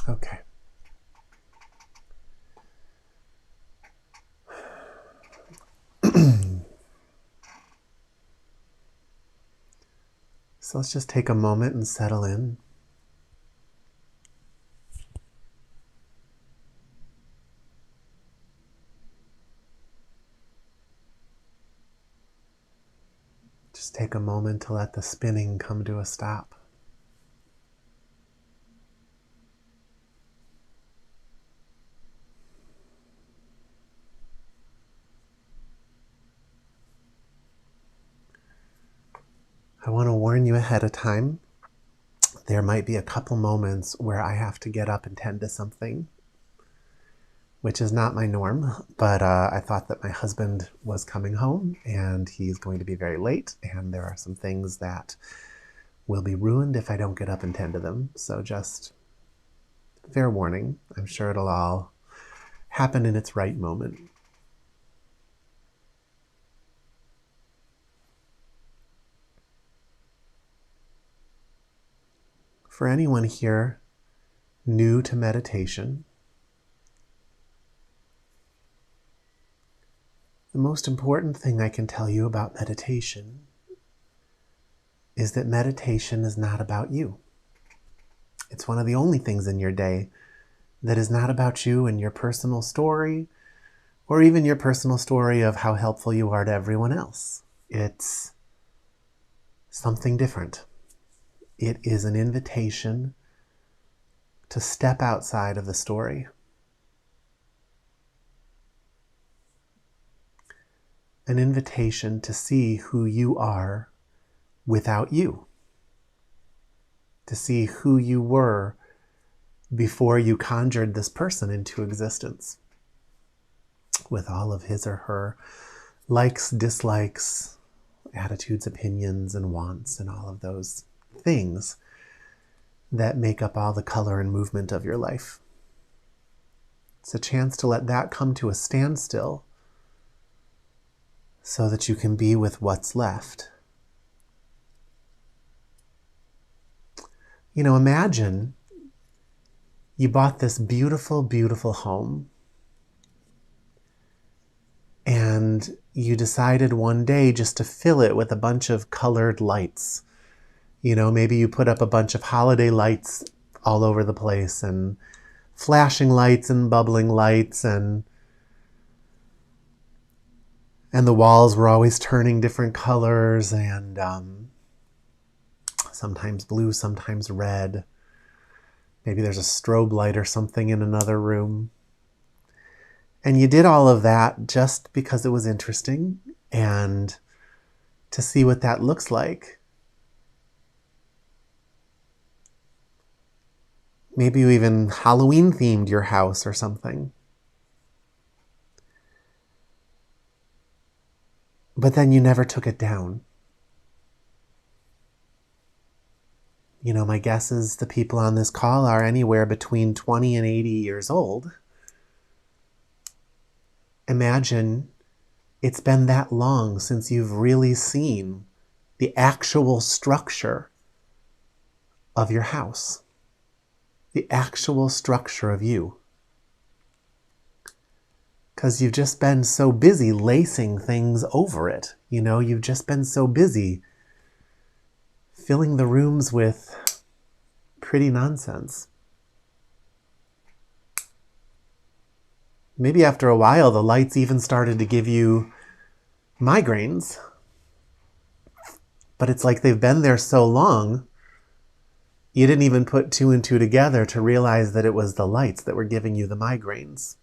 Okay. So let's just take a moment and settle in. Just take a moment to let the spinning come to a stop. I want to warn you ahead of time. There might be a couple moments where I have to get up and tend to something, which is not my norm, but I thought that my husband was coming home and he's going to be very late, and there are some things that will be ruined if I don't get up and tend to them. So just fair warning. I'm sure it'll all happen in its right moment. For anyone here new to meditation, the most important thing I can tell you about meditation is that meditation is not about you. It's one of the only things in your day that is not about you and your personal story, or even your personal story of how helpful you are to everyone else. It's something different. It is an invitation to step outside of the story. An invitation to see who you are without you. To see who you were before you conjured this person into existence, with all of his or her likes, dislikes, attitudes, opinions, and wants, and all of those things that make up all the color and movement of your life. It's a chance to let that come to a standstill so that you can be with what's left. You know, imagine you bought this beautiful, beautiful home, and you decided one day just to fill it with a bunch of colored lights. You know, maybe you put up a bunch of holiday lights all over the place, and flashing lights and bubbling lights, and the walls were always turning different colors, and sometimes blue, sometimes red. Maybe there's a strobe light or something in another room. And you did all of that just because it was interesting and to see what that looks like. Maybe you even Halloween themed your house or something. But then you never took it down. You know, my guess is the people on this call are anywhere between 20 and 80 years old. Imagine it's been that long since you've really seen the actual structure of your house, the actual structure of you. Because you've just been so busy lacing things over it. You know, you've just been so busy filling the rooms with pretty nonsense. Maybe after a while, the lights even started to give you migraines. But it's like they've been there so long, you didn't even put two and two together to realize that it was the lights that were giving you the migraines.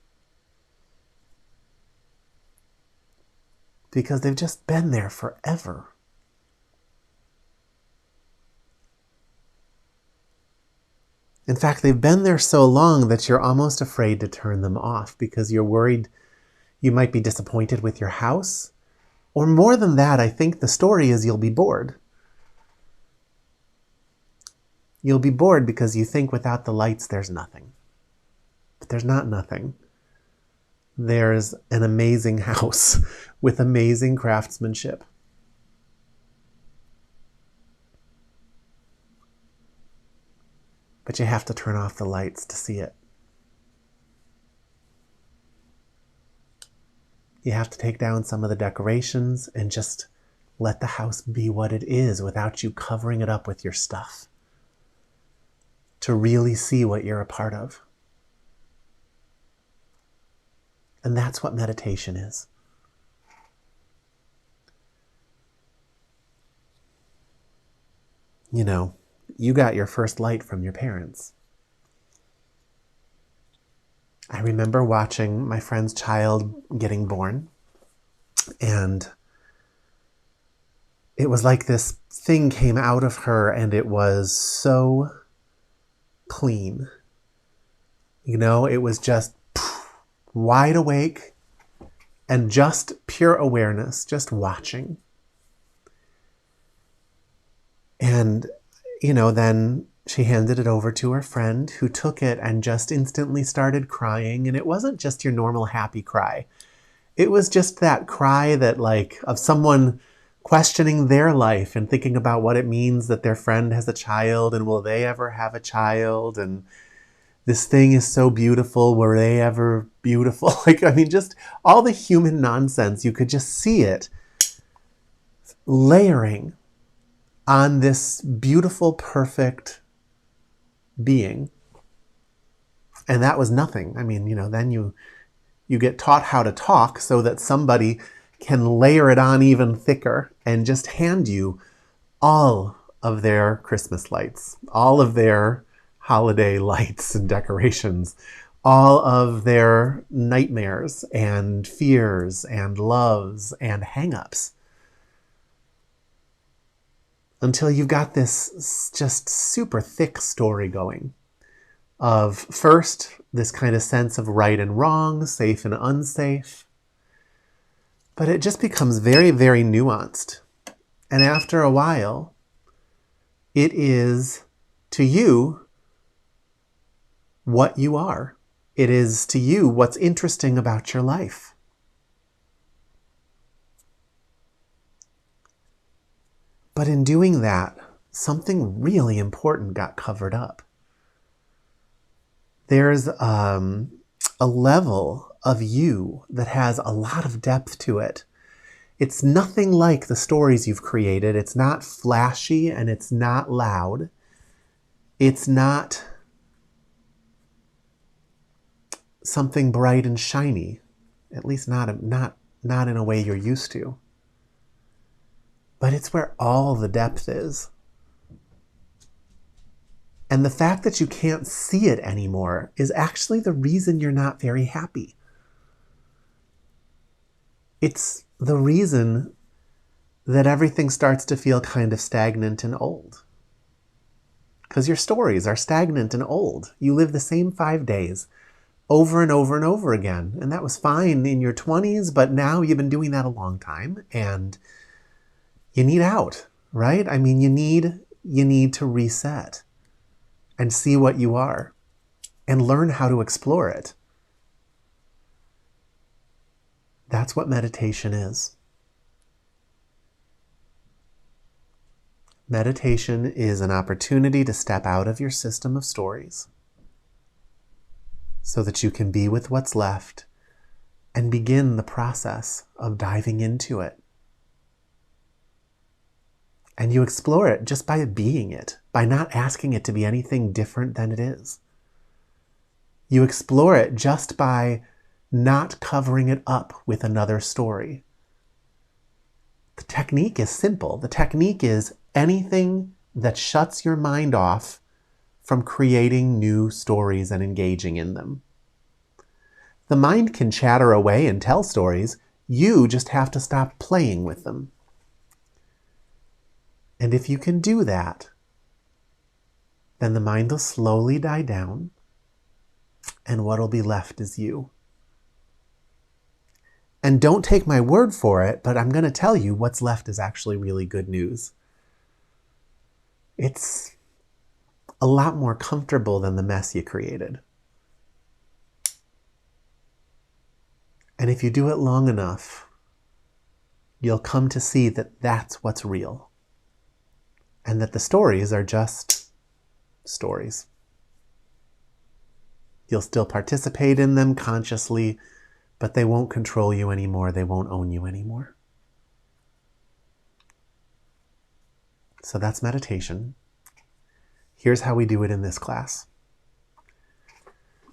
Because they've just been there forever. In fact, they've been there so long that you're almost afraid to turn them off because you're worried you might be disappointed with your house. Or more than that, I think the story is you'll be bored. You'll be bored because you think without the lights there's nothing. But there's not nothing. There's an amazing house with amazing craftsmanship. but you have to turn off the lights to see it. You have to take down some of the decorations and just let the house be what it is without you covering it up with your stuff, to really see what you're a part of. And that's what meditation is. You know, you got your first light from your parents. I remember watching my friend's child getting born, and it was like this thing came out of her, and it was so clean. You know, it was just wide awake and just pure awareness, just watching. And, you know, then she handed it over to her friend, who took it and just instantly started crying. And it wasn't just your normal happy cry. It was just that cry that, like, of someone questioning their life and thinking about what it means that their friend has a child, and will they ever have a child? And this thing is so beautiful. Were they ever beautiful? Like, I mean, just all the human nonsense. You could just see it layering on this beautiful, perfect being. And that was nothing. I mean, you know, then you get taught how to talk so that somebody can layer it on even thicker and just hand you all of their Christmas lights, all of their holiday lights and decorations, all of their nightmares and fears and loves and hang-ups, until you've got this just super thick story going of, first, this kind of sense of right and wrong, safe and unsafe. But it just becomes very, very nuanced. And after a while, it is to you what you are. It is to you what's interesting about your life. But in doing that, something really important got covered up. There's a level of you that has a lot of depth to it. It's nothing like the stories you've created. It's not flashy and it's not loud. It's not something bright and shiny, at least not in a way you're used to. But it's where all the depth is. And the fact that you can't see it anymore is actually the reason you're not very happy. It's the reason that everything starts to feel kind of stagnant and old. Because your stories are stagnant and old. You live the same 5 days over and over and over again. And that was fine in your 20s, but now you've been doing that a long time, and you need out, right? I mean, you need to reset and see what you are and learn how to explore it. That's what meditation is. Meditation is an opportunity to step out of your system of stories so that you can be with what's left and begin the process of diving into it. And you explore it just by being it, by not asking it to be anything different than it is. You explore it just by not covering it up with another story. The technique is simple. The technique is anything that shuts your mind off from creating new stories and engaging in them. The mind can chatter away and tell stories. You just have to stop playing with them. And if you can do that, then the mind will slowly die down, and what'll be left is you. And don't take my word for it, but I'm going to tell you what's left is actually really good news. It's a lot more comfortable than the mess you created. And if you do it long enough, you'll come to see that that's what's real. And that the stories are just stories. You'll still participate in them consciously, but they won't control you anymore. They won't own you anymore. So that's meditation. Here's how we do it in this class.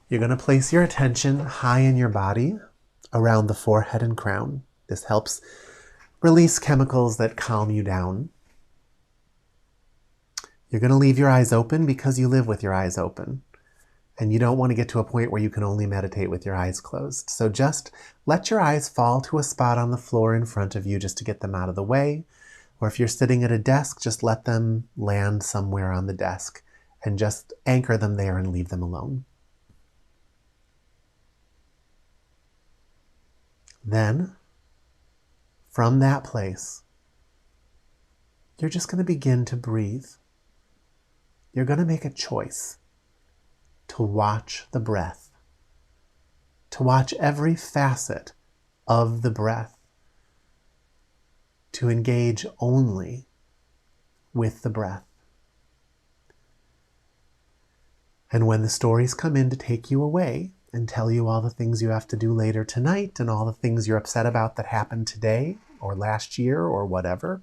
You're going to place your attention high in your body, around the forehead and crown. This helps release chemicals that calm you down. You're going to leave your eyes open because you live with your eyes open. And you don't want to get to a point where you can only meditate with your eyes closed. So just let your eyes fall to a spot on the floor in front of you just to get them out of the way. Or if you're sitting at a desk, just let them land somewhere on the desk and just anchor them there and leave them alone. Then, from that place, you're just going to begin to breathe. You're going to make a choice to watch the breath, to watch every facet of the breath, to engage only with the breath. And when the stories come in to take you away and tell you all the things you have to do later tonight and all the things you're upset about that happened today or last year or whatever,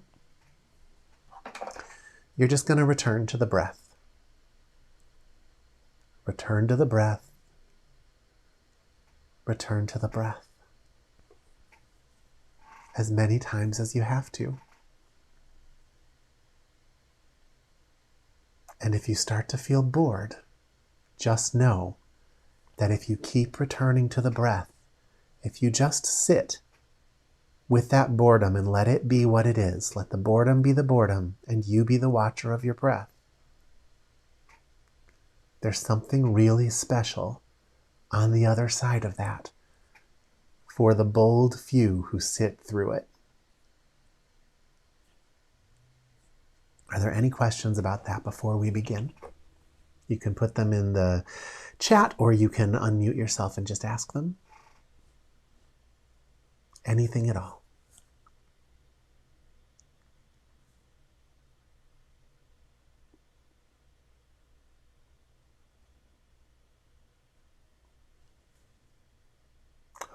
you're just going to return to the breath. Return to the breath. Return to the breath. As many times as you have to. And if you start to feel bored, just know that if you keep returning to the breath, if you just sit with that boredom and let it be what it is, let the boredom be the boredom and you be the watcher of your breath, there's something really special on the other side of that for the bold few who sit through it. Are there any questions about that before we begin? You can put them in the chat or you can unmute yourself and just ask them. Anything at all.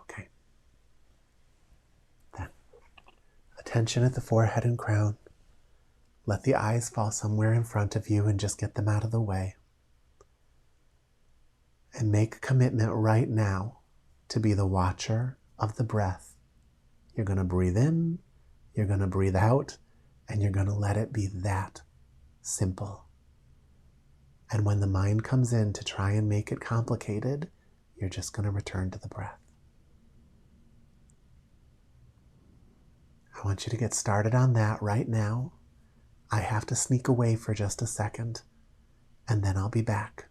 Okay. Then, attention at the forehead and crown. Let the eyes fall somewhere in front of you and just get them out of the way. And make a commitment right now to be the watcher of the breath. You're going to breathe in, you're going to breathe out, and you're going to let it be that simple. And when the mind comes in to try and make it complicated, you're just going to return to the breath. I want you to get started on that right now. I have to sneak away for just a second, and then I'll be back.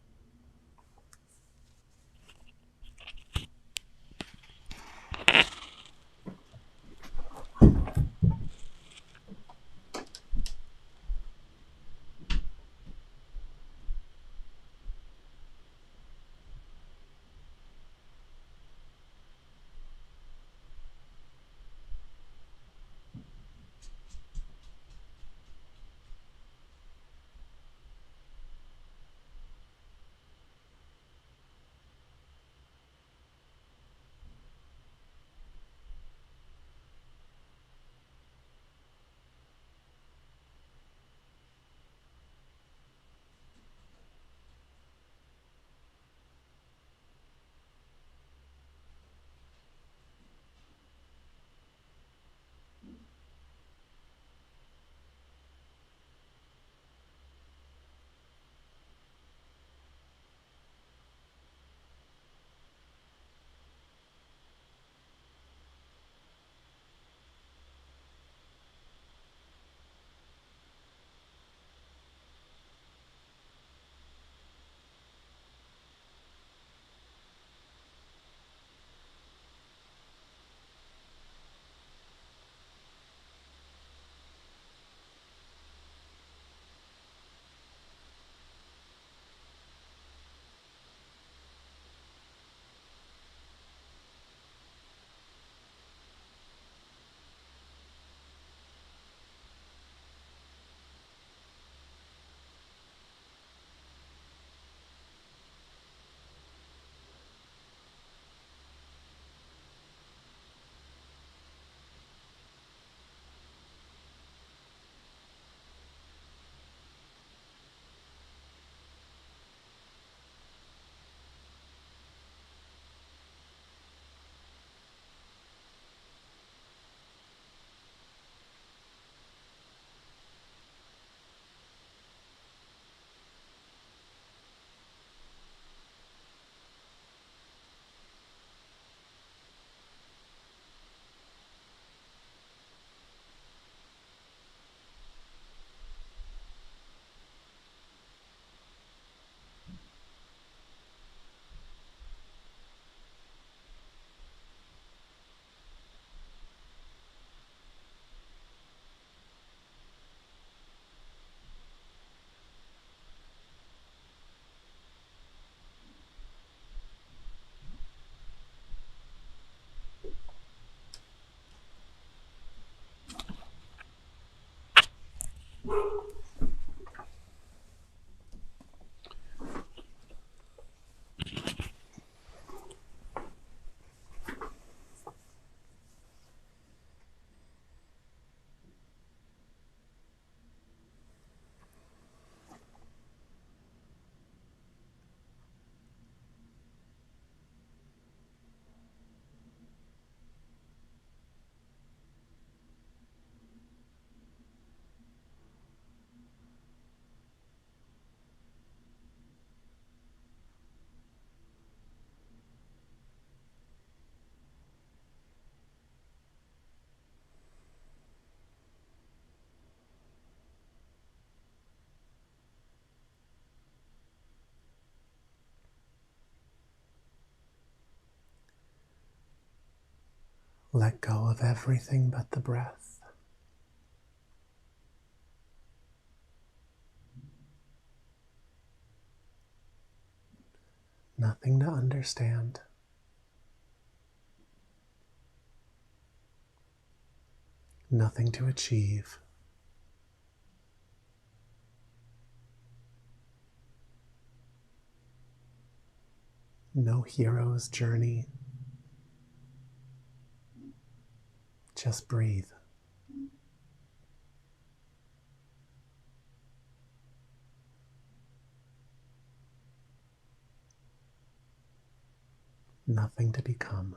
Let go of everything but the breath. Nothing to understand. Nothing to achieve. No hero's journey. Just breathe. Nothing to become.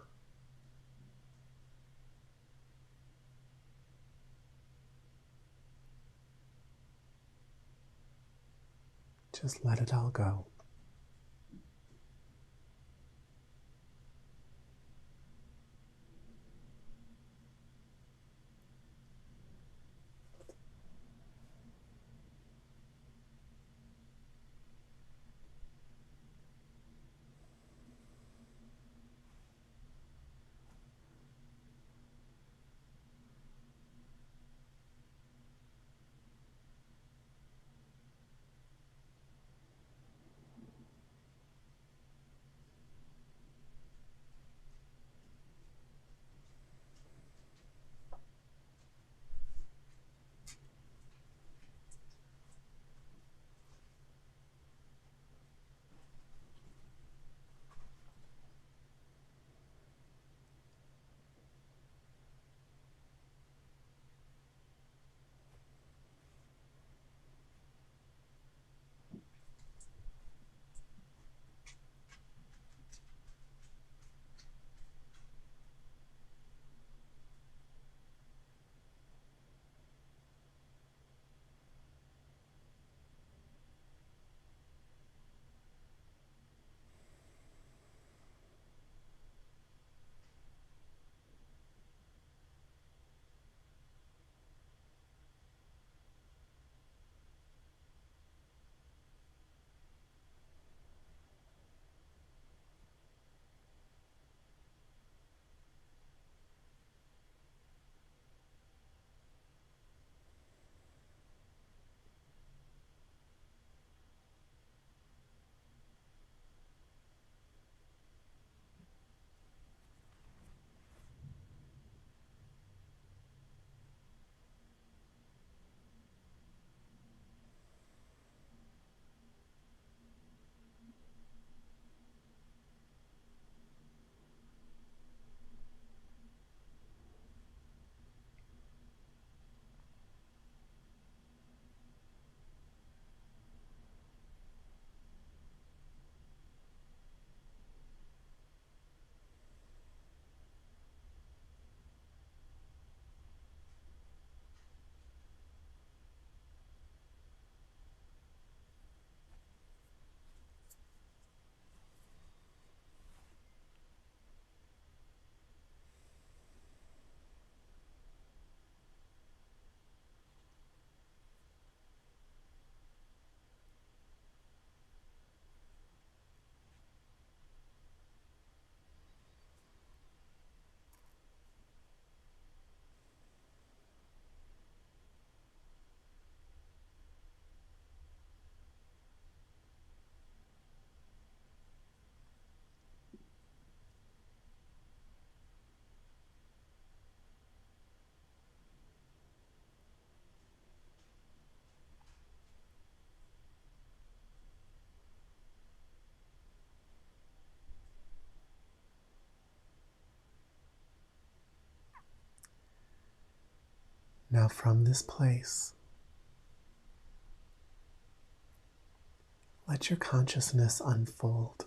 Just let it all go. Now from this place, let your consciousness unfold.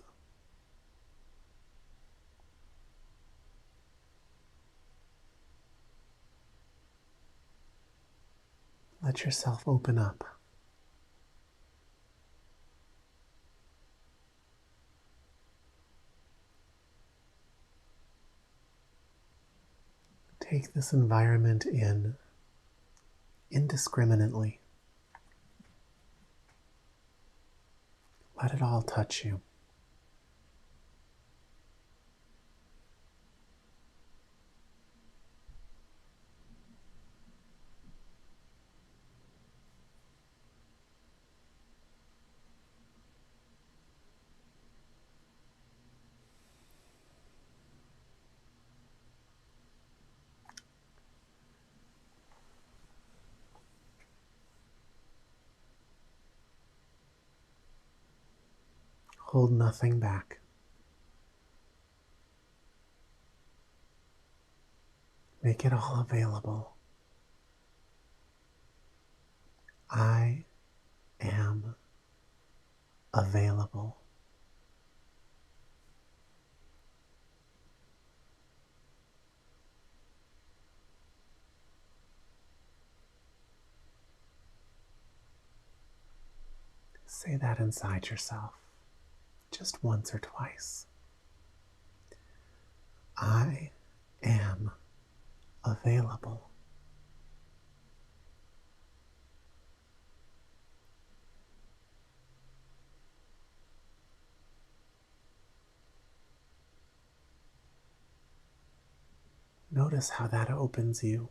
Let yourself open up. Take this environment in indiscriminately. Let it all touch you. Hold nothing back. Make it all available. I am available. Say that inside yourself, just once or twice. I am available. Notice how that opens you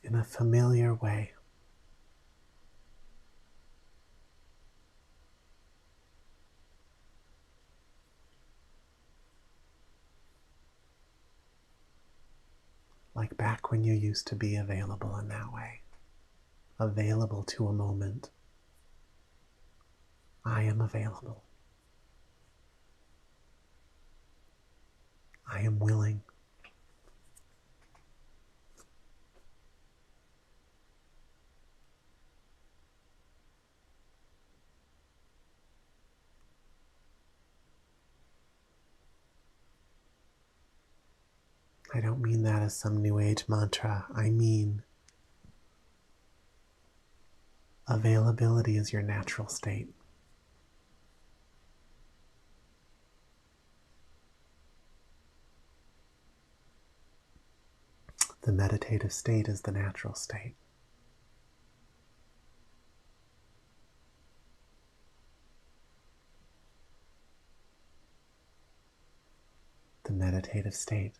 in a familiar way. Like back when you used to be available in that way, available to a moment. I am available. I am willing. I don't mean that as some New Age mantra. I mean availability is your natural state. The meditative state is the natural state. The meditative state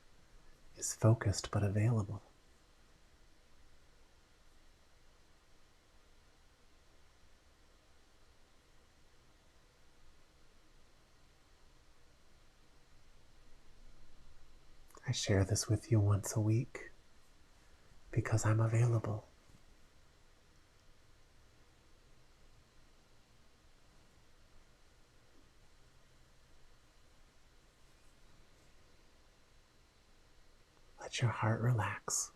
is focused but available. I share this with you once a week because I'm available. Let your heart relax.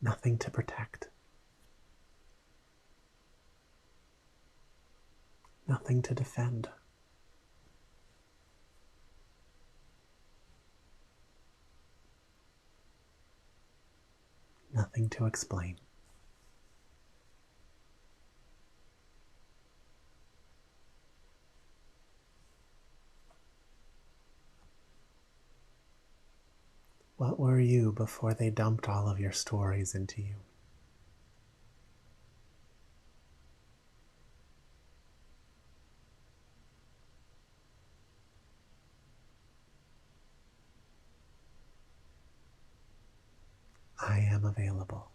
Nothing to protect. Nothing to defend. Nothing to explain. What were you before they dumped all of your stories into you? I am available.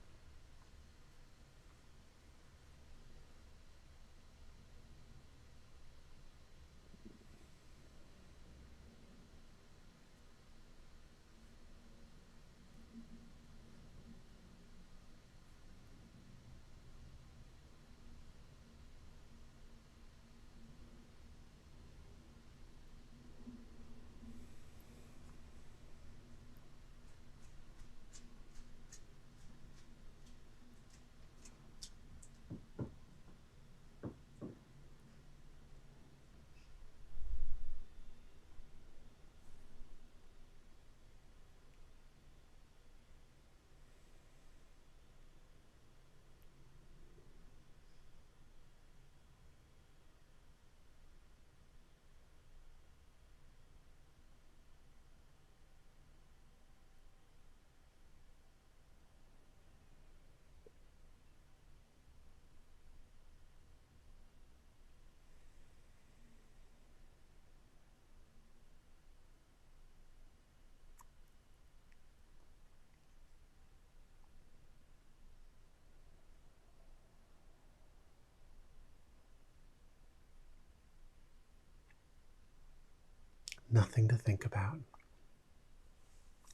Nothing to think about.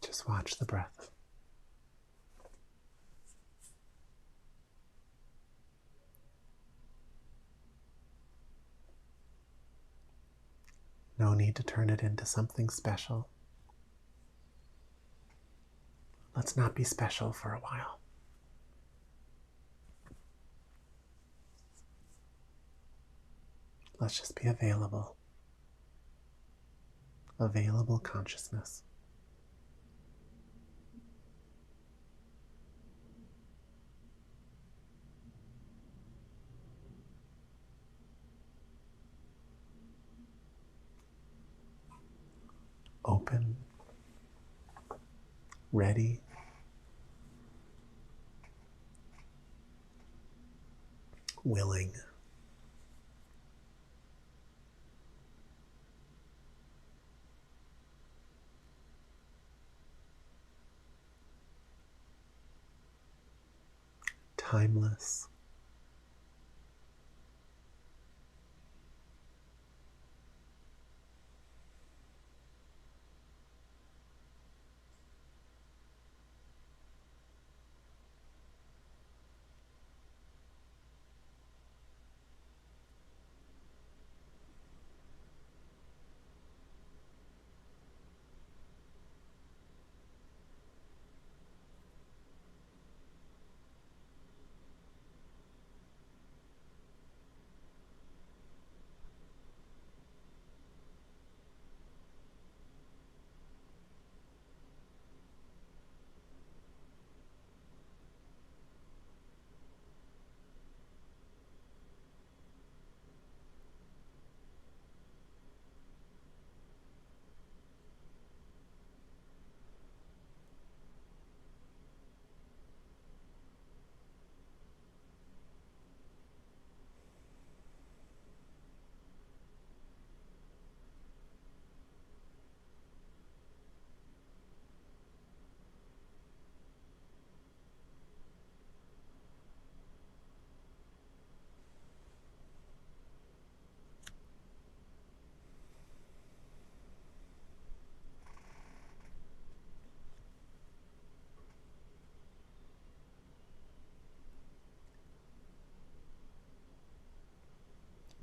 Just watch the breath. No need to turn it into something special. Let's not be special for a while. Let's just be available. Available consciousness. Open, ready, willing. Timeless.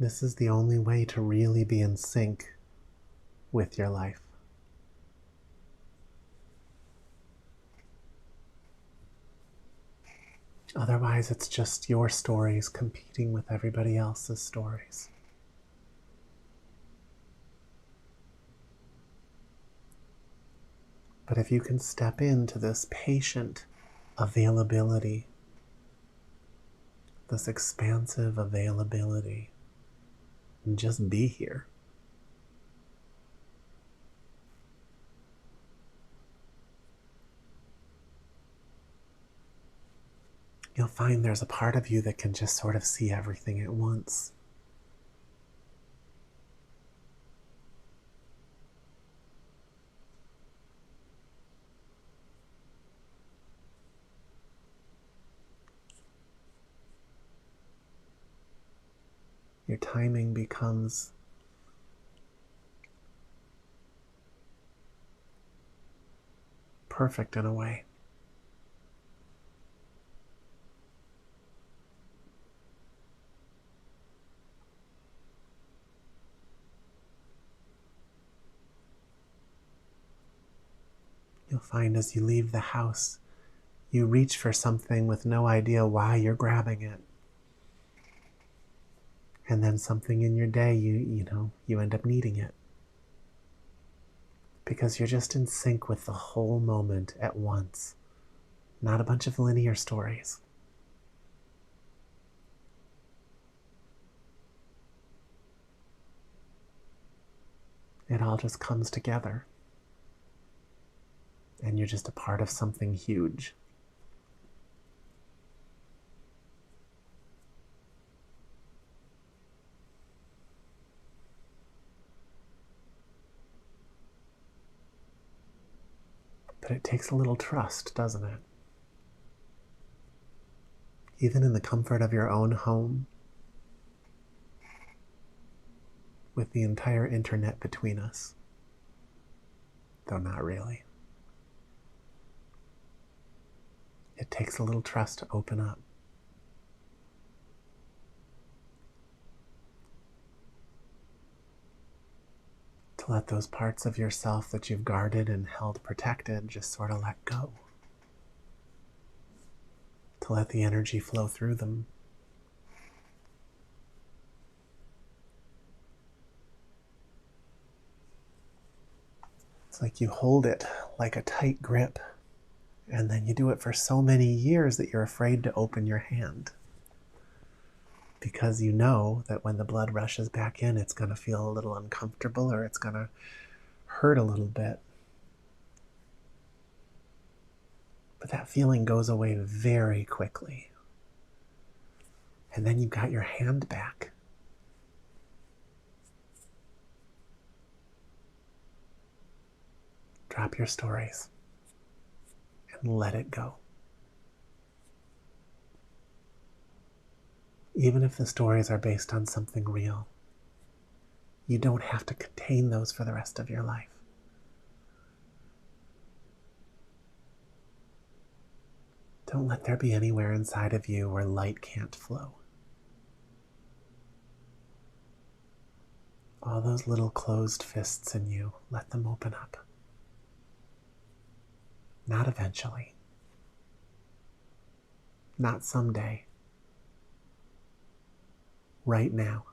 This is the only way to really be in sync with your life. Otherwise, it's just your stories competing with everybody else's stories. But if you can step into this patient availability, this expansive availability, and just be here, you'll find there's a part of you that can just sort of see everything at once. Your timing becomes perfect in a way. You'll find as you leave the house, you reach for something with no idea why you're grabbing it. And then something in your day, you end up needing it. Because you're just in sync with the whole moment at once. Not a bunch of linear stories. It all just comes together. And you're just a part of something huge. But it takes a little trust, doesn't it? Even in the comfort of your own home, with the entire internet between us. Though not really. It takes a little trust to open up. To let those parts of yourself that you've guarded and held protected just sort of let go. To let the energy flow through them. It's like you hold it like a tight grip, and then you do it for so many years that you're afraid to open your hand. Because you know that when the blood rushes back in, it's going to feel a little uncomfortable or it's going to hurt a little bit. But that feeling goes away very quickly. And then you've got your hand back. Drop your stories and let it go. Even if the stories are based on something real, you don't have to contain those for the rest of your life. Don't let there be anywhere inside of you where light can't flow. All those little closed fists in you, let them open up. Not eventually. Not someday. Right now.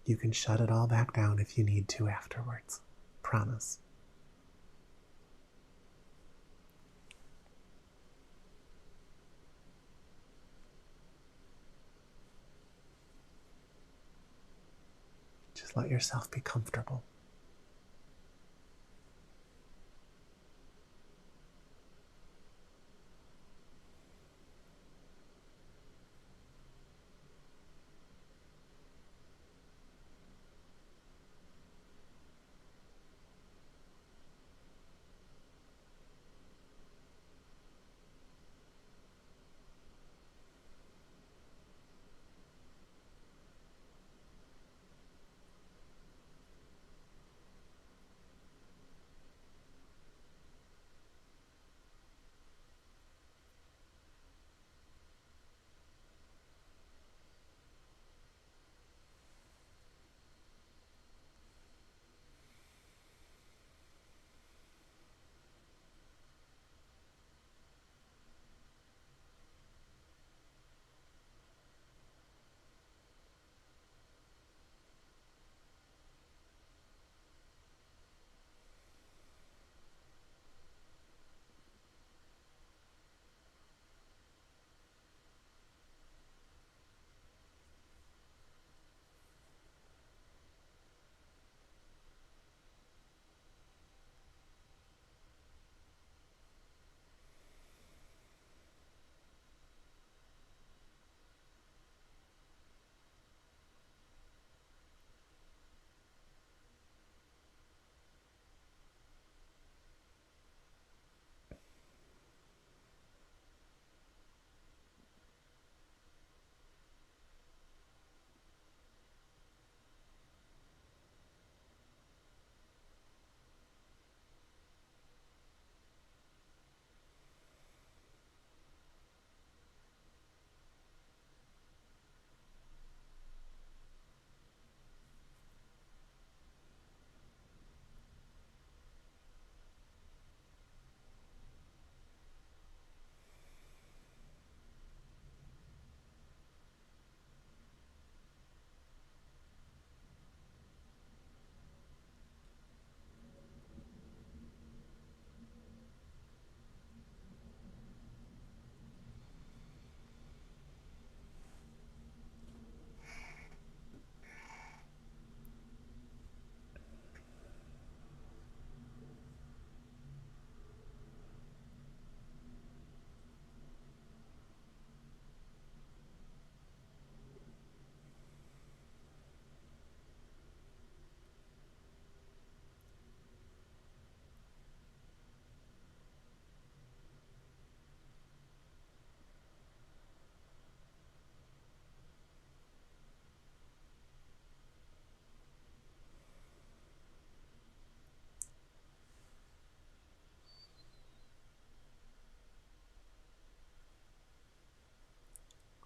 You can shut it all back down if you need to afterwards. Promise. Just let yourself be comfortable.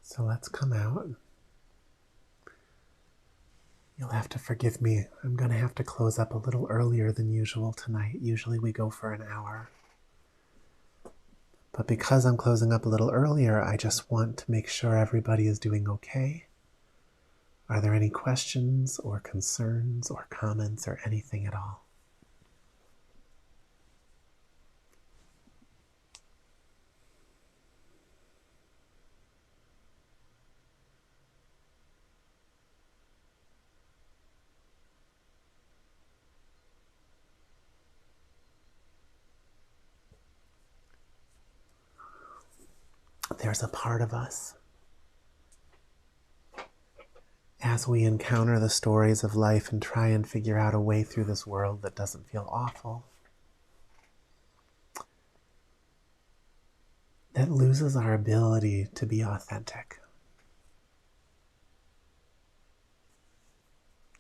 So let's come out. You'll have to forgive me. I'm going to have to close up a little earlier than usual tonight. Usually we go for an hour. But because I'm closing up a little earlier, I just want to make sure everybody is doing okay. Are there any questions or concerns or comments or anything at all? There's a part of us, as we encounter the stories of life and try and figure out a way through this world that doesn't feel awful, that loses our ability to be authentic.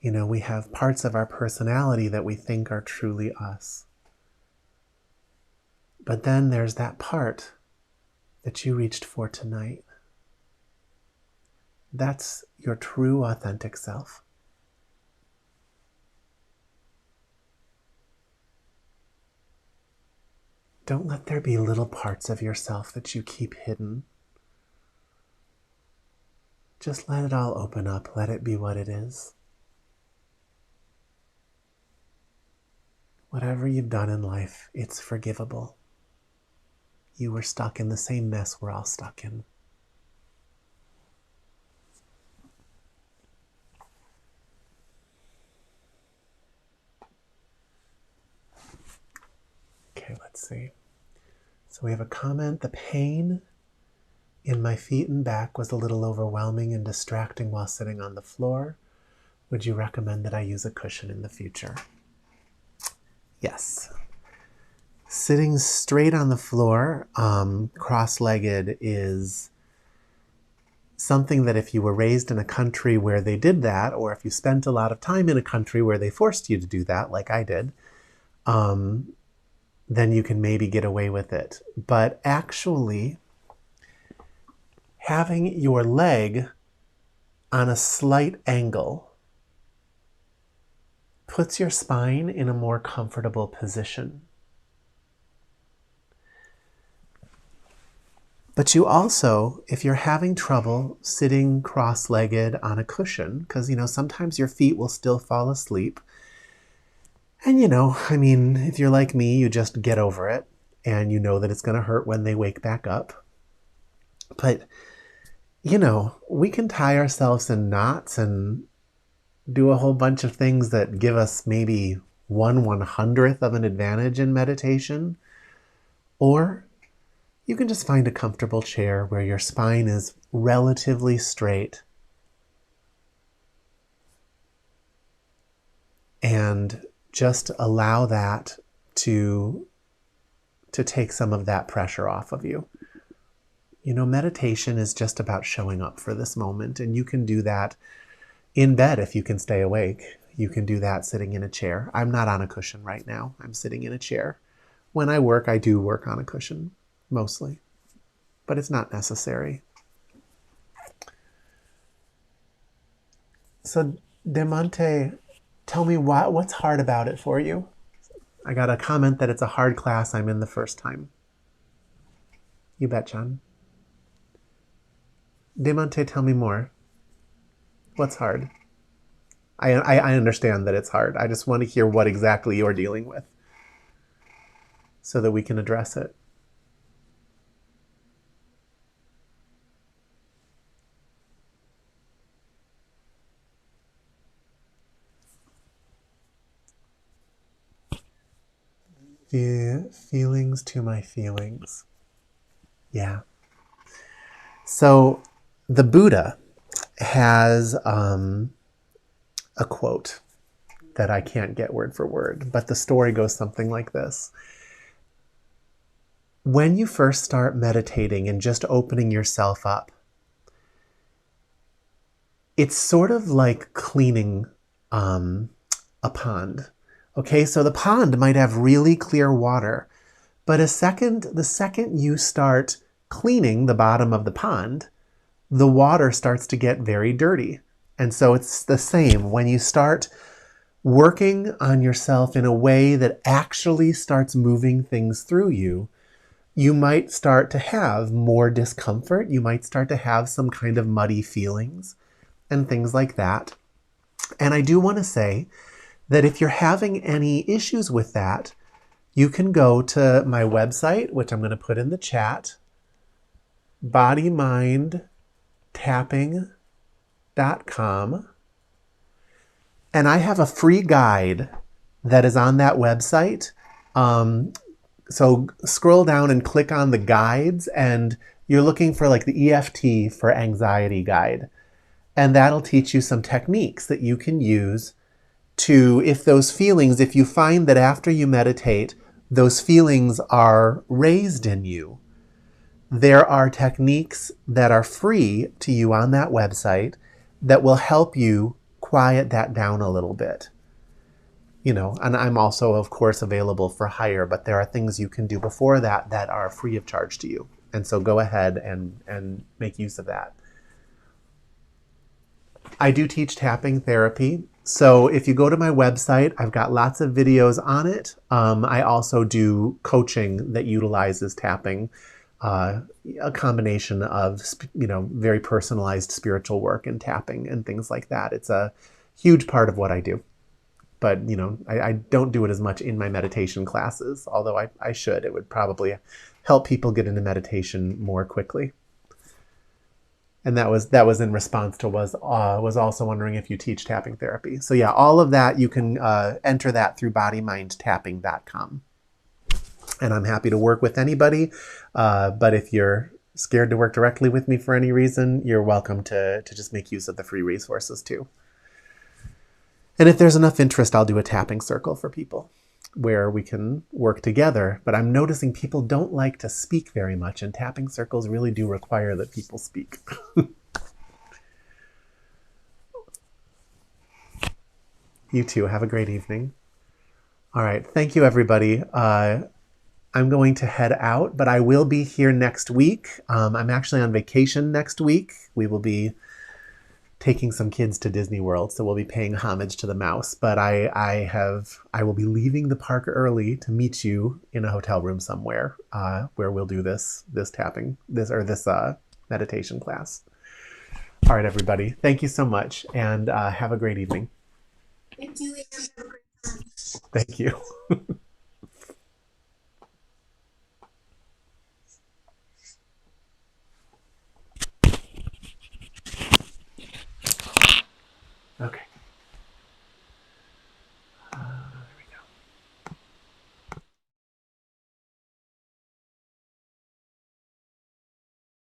You know, we have parts of our personality that we think are truly us. But then there's that part that you reached for tonight. That's your true authentic self. Don't let there be little parts of yourself that you keep hidden. Just let it all open up. Let it be what it is. Whatever you've done in life, it's forgivable. You were stuck in the same mess we're all stuck in. Okay, let's see. So we have a comment. The pain in my feet and back was a little overwhelming and distracting while sitting on the floor. Would you recommend that I use a cushion in the future? Yes. Sitting straight on the floor, cross-legged, is something that if you were raised in a country where they did that, or if you spent a lot of time in a country where they forced you to do that, like I did, then you can maybe get away with it. But actually, having your leg on a slight angle puts your spine in a more comfortable position. But you also, if you're having trouble sitting cross-legged on a cushion, because, sometimes your feet will still fall asleep. And, if you're like me, you just get over it and you know that it's going to hurt when they wake back up. But, we can tie ourselves in knots and do a whole bunch of things that give us maybe 1/100th of an advantage in meditation. Or you can just find a comfortable chair where your spine is relatively straight and just allow that to take some of that pressure off of you. Meditation is just about showing up for this moment, and you can do that in bed if you can stay awake. You can do that sitting in a chair. I'm not on a cushion right now. I'm sitting in a chair. When I work, I do work on a cushion, mostly, but it's not necessary. So, Demonte, tell me what's hard about it for you? I got a comment that it's a hard class I'm in the first time. You bet, John. Demonte, tell me more. What's hard? I understand that it's hard. I just want to hear what exactly you're dealing with so that we can address it. The feelings to my feelings. Yeah. So the Buddha has a quote that I can't get word for word, but the story goes something like this. When you first start meditating and just opening yourself up, it's sort of like cleaning a pond. Okay, so the pond might have really clear water, but the second you start cleaning the bottom of the pond, the water starts to get very dirty. And so it's the same when you start working on yourself in a way that actually starts moving things through you. You might start to have more discomfort. You might start to have some kind of muddy feelings and things like that. And I do want to say that if you're having any issues with that, you can go to my website, which I'm going to put in the chat, bodymindtapping.com. And I have a free guide that is on that website. So scroll down and click on the guides, and you're looking for like the EFT for anxiety guide. And that'll teach you some techniques that you can use to, if those feelings, if you find that after you meditate, those feelings are raised in you, there are techniques that are free to you on that website that will help you quiet that down a little bit. You know, and I'm also, of course, available for hire, but there are things you can do before that that are free of charge to you. And so go ahead and make use of that. I do teach tapping therapy. So if you go to my website, I've got lots of videos on it. I also do coaching that utilizes tapping, a combination of, very personalized spiritual work and tapping and things like that. It's a huge part of what I do. But, I don't do it as much in my meditation classes, although I should. It would probably help people get into meditation more quickly. And that was in response to was also wondering if you teach tapping therapy. So yeah, all of that, you can enter that through bodymindtapping.com. And I'm happy to work with anybody. But if you're scared to work directly with me for any reason, you're welcome to just make use of the free resources too. And if there's enough interest, I'll do a tapping circle for people where we can work together. But I'm noticing people don't like to speak very much, and tapping circles really do require that people speak. You too. Have a great evening. All right. Thank you, everybody. I'm going to head out, but I will be here next week. I'm actually on vacation next week. We will be taking some kids to Disney World, so we'll be paying homage to the mouse. But I will be leaving the park early to meet you in a hotel room somewhere where we'll do this meditation class. All right, everybody. Thank you so much, and have a great evening. Thank you, and have a great time. Thank you.